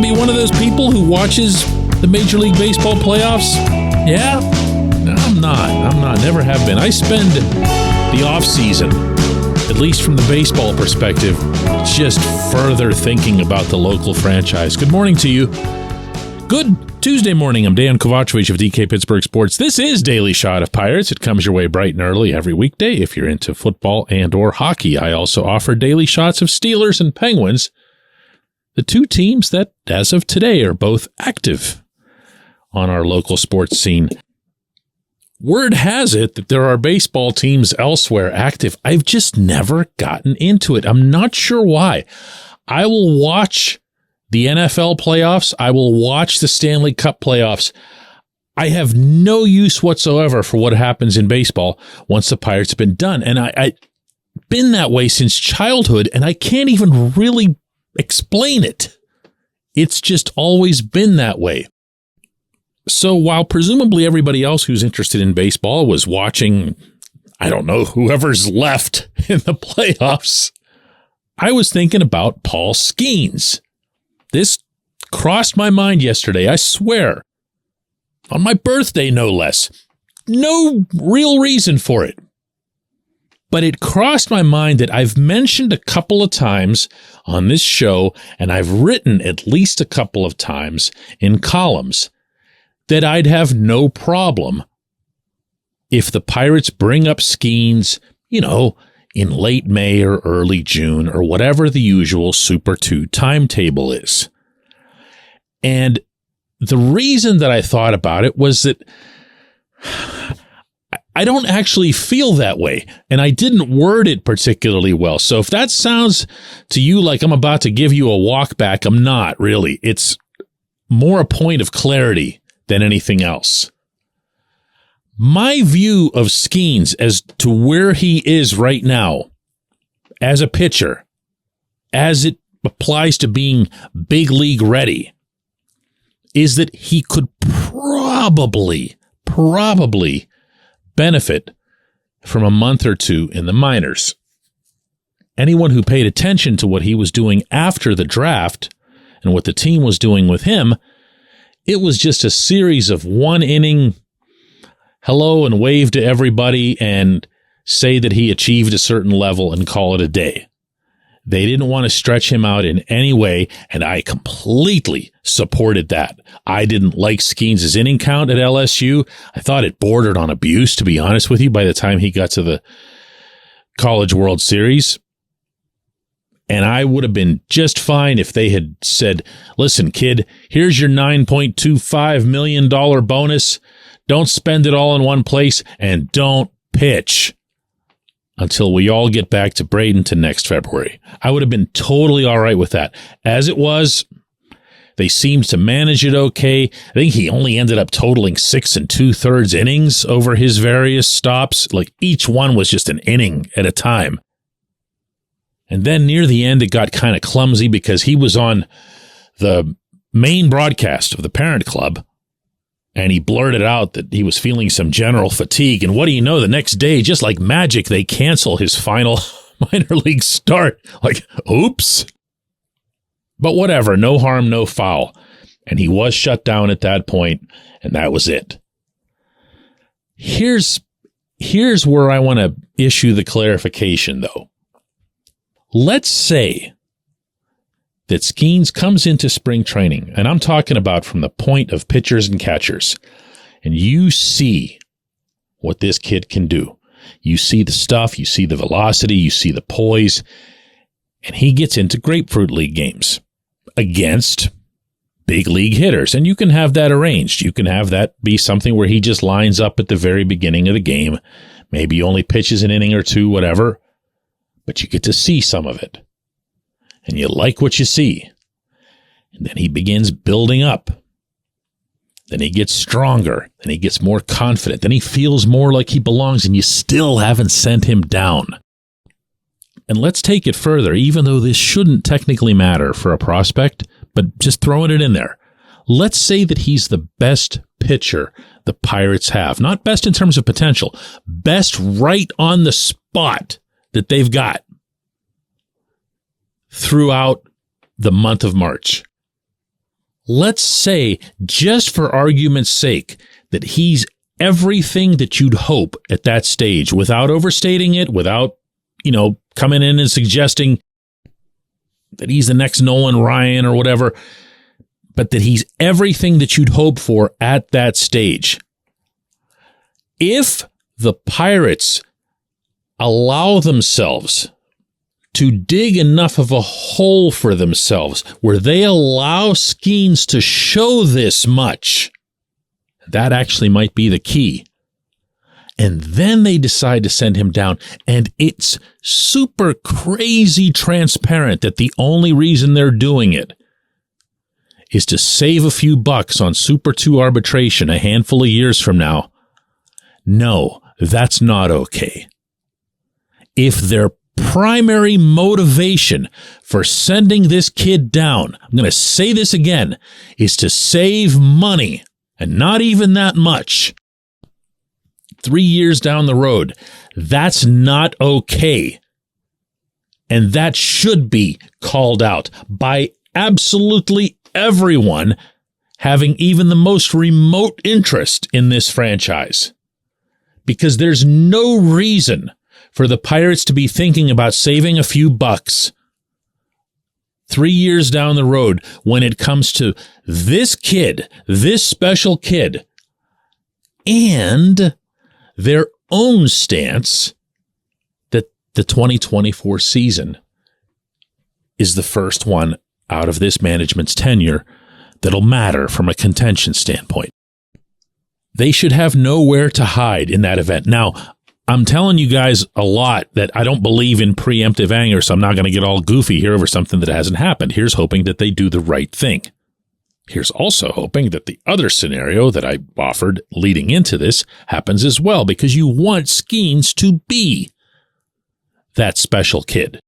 be one of those people who watches the Major League Baseball playoffs? Yeah? No, I'm not. Never have been. I spend the off-season, at least from the baseball perspective, just further thinking about the local franchise. Good morning to you. Good Tuesday morning. I'm Dejan Kovacevic of DK Pittsburgh Sports. This is Daily Shot of Pirates. It comes your way bright and early every weekday if you're into football and or hockey. I also offer daily shots of Steelers and Penguins, the two teams that, as of today, are both active on our local sports scene. Word has it that there are baseball teams elsewhere active. I've just never gotten into it. I'm not sure why. I will watch the NFL playoffs. I will watch the Stanley Cup playoffs. I have no use whatsoever for what happens in baseball once the Pirates have been done. And I've been that way since childhood, and I can't even really explain it. It's just always been that way. So while presumably everybody else who's interested in baseball was watching, I don't know, whoever's left in the playoffs, I was thinking about Paul Skenes. This crossed my mind yesterday, I swear. On my birthday, no less. No real reason for it. But it crossed my mind that I've mentioned a couple of times on this show, and I've written at least a couple of times in columns, that I'd have no problem if the Pirates bring up Skenes, in late May or early June or whatever the usual Super-2 timetable is. And the reason that I thought about it was that I don't actually feel that way, and I didn't word it particularly well. So if that sounds to you like I'm about to give you a walk back, I'm not really. It's more a point of clarity than anything else. My view of Skenes as to where he is right now as a pitcher, as it applies to being big league ready, is that he could probably benefit from a month or two in the minors. Anyone who paid attention to what he was doing after the draft and what the team was doing with him, it was just a series of one-inning hello and wave to everybody and say that he achieved a certain level and call it a day. They didn't want to stretch him out in any way, and I completely supported that. I didn't like Skenes' inning count at LSU. I thought it bordered on abuse, to be honest with you, by the time he got to the College World Series. And I would have been just fine if they had said, listen, kid, here's your $9.25 million bonus. Don't spend it all in one place, and don't pitch until we all get back to Bradenton next February. I would have been totally all right with that. As it was, they seemed to manage it okay. I think he only ended up totaling 6 2/3 innings over his various stops. Like each one was just an inning at a time. And then near the end, it got kind of clumsy because he was on the main broadcast of the parent club, and he blurted out that he was feeling some general fatigue. And what do you know, the next day, just like magic, they cancel his final minor league start. Like, oops. But whatever, no harm, no foul. And he was shut down at that point, and that was it. Here's where I want to issue the clarification, though. Let's say that Skenes comes into spring training, and I'm talking about from the point of pitchers and catchers, and you see what this kid can do. You see the stuff, you see the velocity, you see the poise, and he gets into Grapefruit League games against big league hitters, and you can have that arranged. You can have that be something where he just lines up at the very beginning of the game, maybe only pitches an inning or two, whatever, but you get to see some of it. And you like what you see. And then he begins building up. Then he gets stronger. Then he gets more confident. Then he feels more like he belongs, and you still haven't sent him down. And let's take it further, even though this shouldn't technically matter for a prospect, but just throwing it in there. Let's say that he's the best pitcher the Pirates have. Not best in terms of potential, best right on the spot that they've got throughout the month of March. let's say, just for argument's sake, that he's everything that you'd hope at that stage, without overstating it, without, coming in and suggesting that he's the next Nolan Ryan or whatever, but that he's everything that you'd hope for at that stage. If the Pirates allow themselves to dig enough of a hole for themselves where they allow Skenes to show this much, that actually might be the key. And then they decide to send him down. And it's super crazy transparent that the only reason they're doing it is to save a few bucks on Super-2 arbitration a handful of years from now. No, that's not okay. If their primary motivation for sending this kid down, I'm going to say this again, is to save money, and not even that much, 3 years down the road, that's not okay. And that should be called out by absolutely everyone having even the most remote interest in this franchise. Because there's no reason for the Pirates to be thinking about saving a few bucks 3 years down the road when it comes to this kid, this special kid, and their own stance that the 2024 season is the first one out of this management's tenure that'll matter from a contention standpoint. They should have nowhere to hide in that event. Now, I'm telling you guys a lot that I don't believe in preemptive anger, so I'm not going to get all goofy here over something that hasn't happened. Here's hoping that they do the right thing. Here's also hoping that the other scenario that I offered leading into this happens as well, because you want Skenes to be that special kid.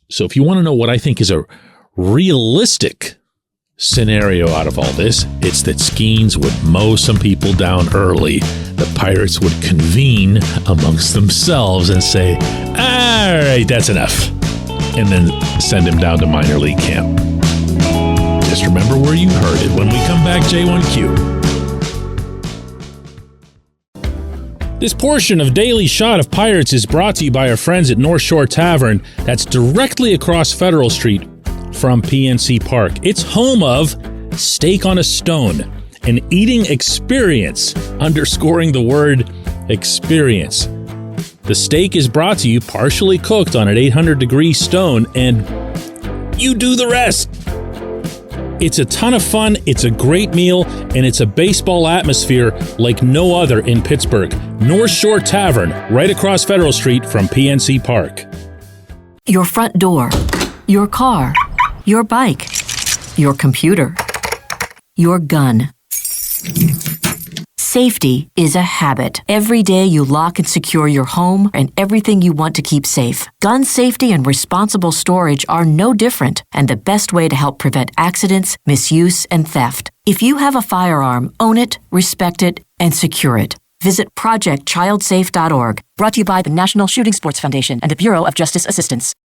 So if you want to know what I think is a realistic scenario out of all this, it's that Skenes would mow some people down early. The Pirates would convene amongst themselves and say, all right, that's enough. And then send him down to minor league camp. Just remember where you heard it. When we come back, J1Q. This portion of Daily Shot of Pirates is brought to you by our friends at North Shore Tavern. That's directly across Federal Street from PNC Park. It's home of Steak on a Stone, an eating experience, underscoring the word experience. The steak is brought to you partially cooked on an 800-degree stone, and you do the rest. It's a ton of fun, it's a great meal, and it's a baseball atmosphere like no other in Pittsburgh. North Shore Tavern, right across Federal Street from PNC Park. Your front door, your car, your bike, your computer, your gun. Safety is a habit. Every day you lock and secure your home and everything you want to keep safe. Gun safety and responsible storage are no different, and the best way to help prevent accidents, misuse, and theft. If you have a firearm, own it, respect it, and secure it. Visit ProjectChildSafe.org. Brought to you by the National Shooting Sports Foundation and the Bureau of Justice Assistance.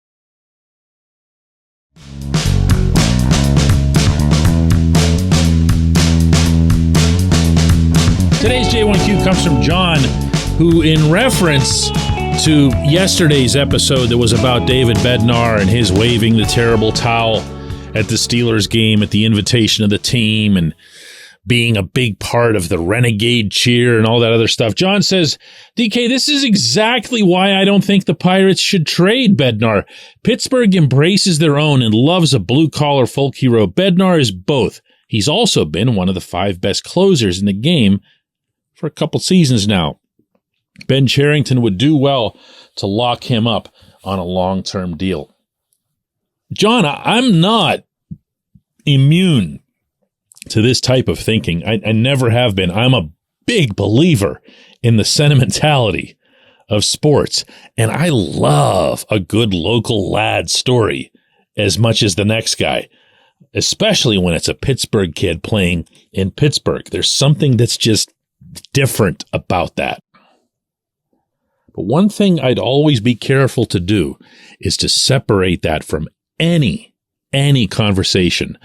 Today's J1Q comes from John, who, in reference to yesterday's episode that was about David Bednar and his waving the terrible towel at the Steelers game at the invitation of the team and being a big part of the renegade cheer and all that other stuff. John says, DK, this is exactly why I don't think the Pirates should trade Bednar. Pittsburgh embraces their own and loves a blue-collar folk hero. Bednar is both. He's also been one of the 5 best closers in the game for a couple seasons now. Ben Cherington would do well to lock him up on a long-term deal. John, I'm not immune to this type of thinking. I never have been. I'm a big believer in the sentimentality of sports, and I love a good local lad story as much as the next guy, especially when it's a Pittsburgh kid playing in Pittsburgh. There's something that's just different about that. But one thing I'd always be careful to do is to separate that from any conversation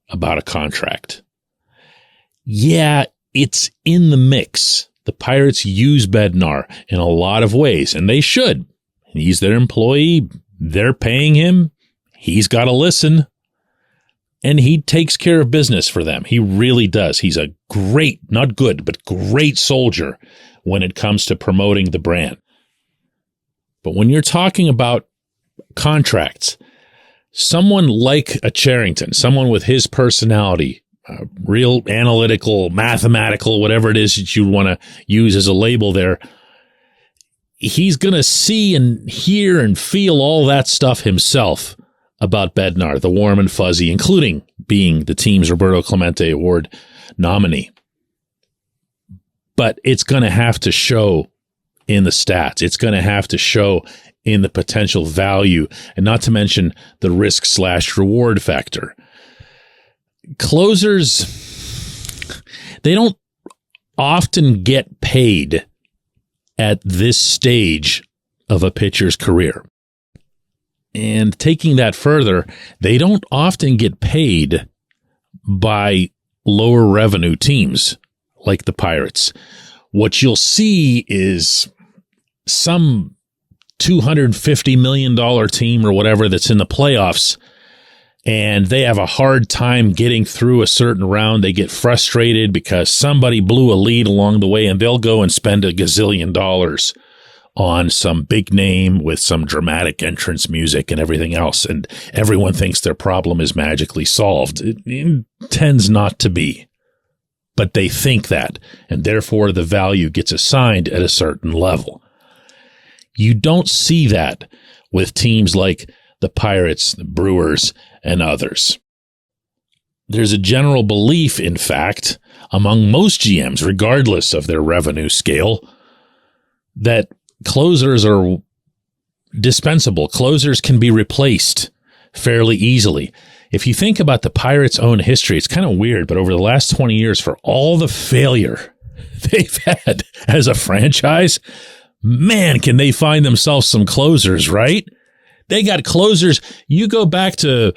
about a contract. Yeah, it's in the mix. The Pirates use Bednar in a lot of ways, and they should. He's their employee. They're paying him. He's got to listen. And he takes care of business for them. He really does. He's a great, not good, but great soldier when it comes to promoting the brand. But when you're talking about contracts, someone like a Cherington, someone with his personality, real analytical, mathematical, whatever it is that you want to use as a label there, he's going to see and hear and feel all that stuff himself about Bednar, the warm and fuzzy, including being the team's Roberto Clemente Award nominee. But it's going to have to show in the stats. It's going to have to show in the potential value, and not to mention the risk/reward factor. Closers, they don't often get paid at this stage of a pitcher's career. And taking that further, they don't often get paid by lower revenue teams like the Pirates. What you'll see is some $250 million team or whatever that's in the playoffs, and they have a hard time getting through a certain round. They get frustrated because somebody blew a lead along the way, and they'll go and spend $1 gazillion on some big name with some dramatic entrance music and everything else, and everyone thinks their problem is magically solved. It tends not to be. But they think that, and therefore the value gets assigned at a certain level. You don't see that with teams like the Pirates, the Brewers, and others. There's a general belief, in fact, among most GMs, regardless of their revenue scale, that closers are dispensable. Closers can be replaced fairly easily. If you think about the Pirates' own history, it's kind of weird, but over the last 20 years, for all the failure they've had as a franchise, man, can they find themselves some closers, right? They got closers. You go back to,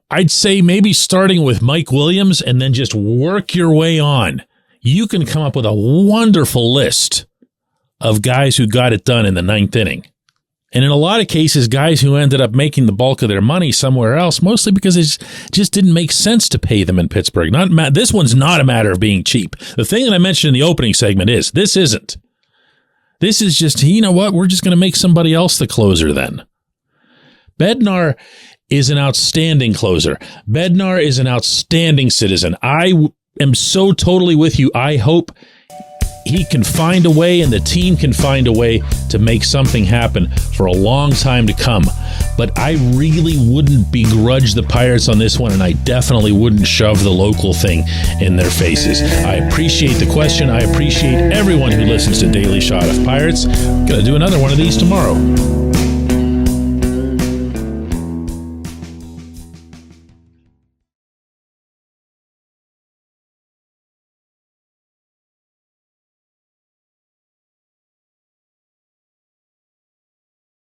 I'd say maybe starting with Mike Williams and then just work your way on. You can come up with a wonderful list of guys who got it done in the ninth inning. And in a lot of cases, guys who ended up making the bulk of their money somewhere else, mostly because it just didn't make sense to pay them in Pittsburgh. This one's not a matter of being cheap. The thing that I mentioned in the opening segment is, this isn't. This is just, you know what, we're just going to make somebody else the closer then. Bednar is an outstanding closer. Bednar is an outstanding citizen. I am so totally with you. I hope he can find a way and the team can find a way to make something happen for a long time to come. But I really wouldn't begrudge the Pirates on this one, and I definitely wouldn't shove the local thing in their faces. I appreciate the question. I appreciate everyone who listens to Daily Shot of Pirates. Gonna do another one of these tomorrow.